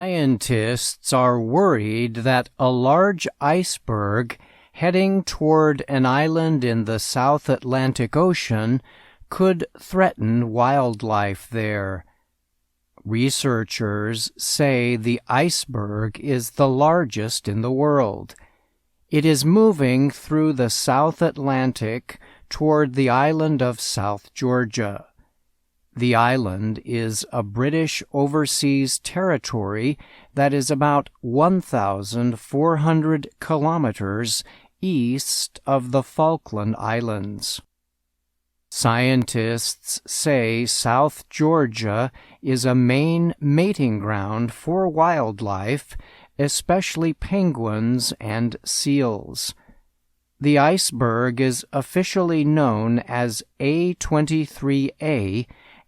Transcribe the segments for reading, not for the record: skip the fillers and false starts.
Scientists are worried that a large iceberg heading toward an island in the South Atlantic Ocean could threaten wildlife there. Researchers say the iceberg is the largest in the world. It is moving through the South Atlantic toward the island of South Georgia. The island is a British overseas territory that is about 1,400 kilometers east of the Falkland Islands. Scientists say South Georgia is a main mating ground for wildlife, especially penguins and seals. The iceberg is officially known as A23A,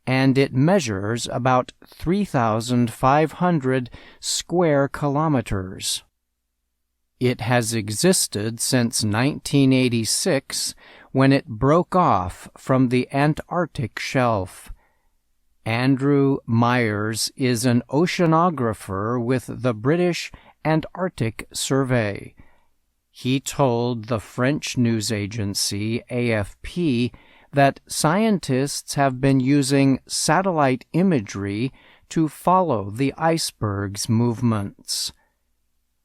and it measures about 3,500 square kilometers. It has existed since 1986, when it broke off from the Antarctic shelf. Andrew Myers is an oceanographer with the British Antarctic Survey. He told the French news agency AFP that scientists have been using satellite imagery to follow the iceberg's movements.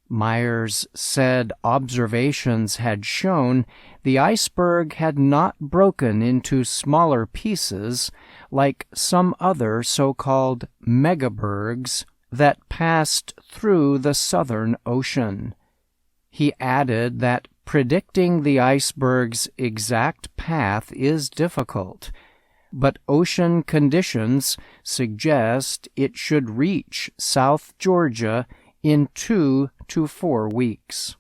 Myers said observations had shown the iceberg had not broken into smaller pieces like some other so-called megabergs that passed through the Southern Ocean. He added that predicting the iceberg's exact path is difficult, but ocean conditions suggest it should reach South Georgia in 2 to 4 weeks.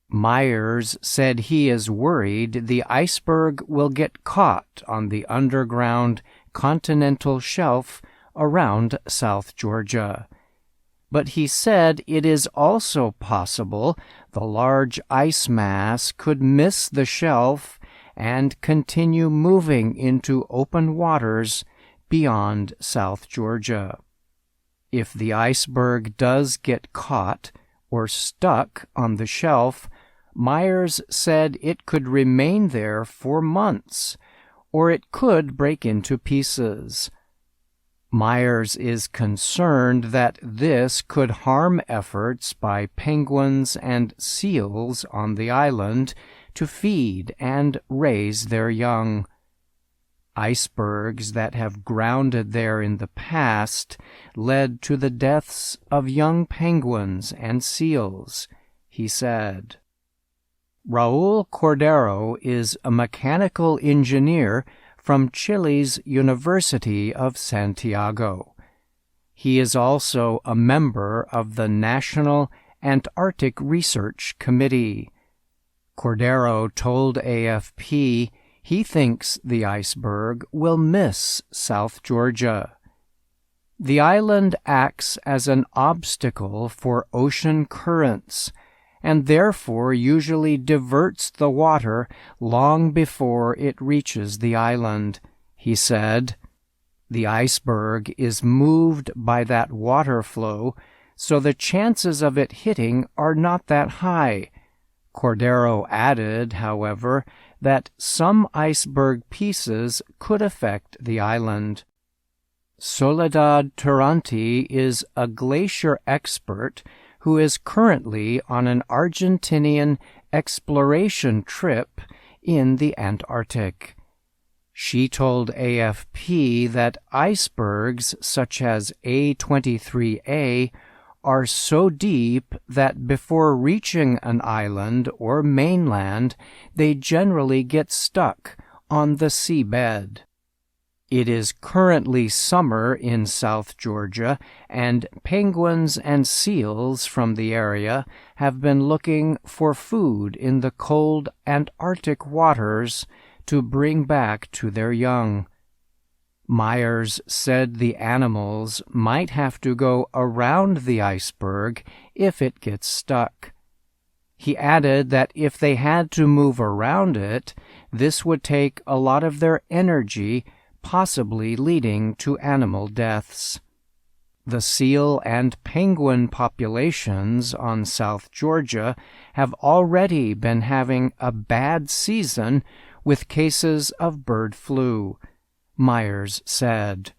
Myers said he is worried the iceberg will get caught on the underground continental shelf around South Georgia. But he said it is also possible the large ice mass could miss the shelf and continue moving into open waters beyond South Georgia. If the iceberg does get caught or stuck on the shelf, Myers said it could remain there for months, or it could break into pieces. Myers is concerned that this could harm efforts by penguins and seals on the island to feed and raise their young. Icebergs that have grounded there in the past led to the deaths of young penguins and seals, he said. Raul Cordero is a mechanical engineer from Chile's University of Santiago. He is also a member of the National Antarctic Research Committee. Cordero told AFP he thinks the iceberg will miss South Georgia. The island acts as an obstacle for ocean currents, and therefore usually diverts the water long before it reaches the island, he said. The iceberg is moved by that water flow, so the chances of it hitting are not that high. Cordero added, however, that some iceberg pieces could affect the island. Soledad Taranti is a glacier expert who is currently on an Argentinian exploration trip in the Antarctic. She told AFP that icebergs such as A23A are so deep that before reaching an island or mainland, they generally get stuck on the seabed. It is currently summer in South Georgia, and penguins and seals from the area have been looking for food in the cold Antarctic waters to bring back to their young. Myers said the animals might have to go around the iceberg if it gets stuck. He added that if they had to move around it, this would take a lot of their energy, possibly leading to animal deaths. The seal and penguin populations on South Georgia have already been having a bad season with cases of bird flu, Myers said.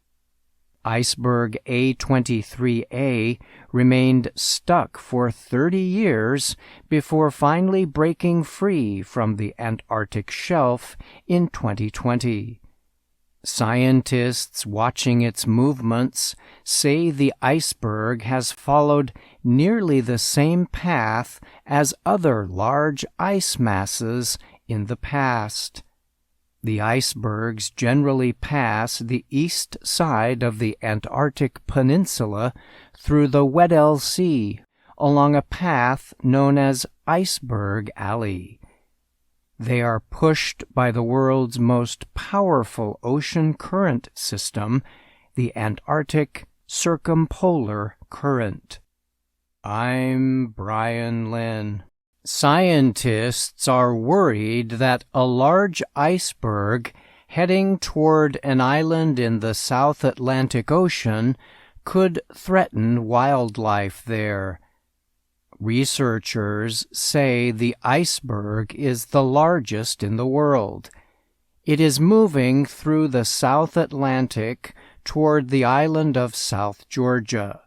Iceberg A23A remained stuck for 30 years before finally breaking free from the Antarctic shelf in 2020. Scientists watching its movements say the iceberg has followed nearly the same path as other large ice masses in the past. The icebergs generally pass the east side of the Antarctic Peninsula through the Weddell Sea along a path known as Iceberg Alley. They are pushed by the world's most powerful ocean current system, the Antarctic Circumpolar Current. I'm Brian Lynn. Scientists are worried that a large iceberg heading toward an island in the South Atlantic Ocean could threaten wildlife there. Researchers say the iceberg is the largest in the world. It is moving through the South Atlantic toward the island of South Georgia.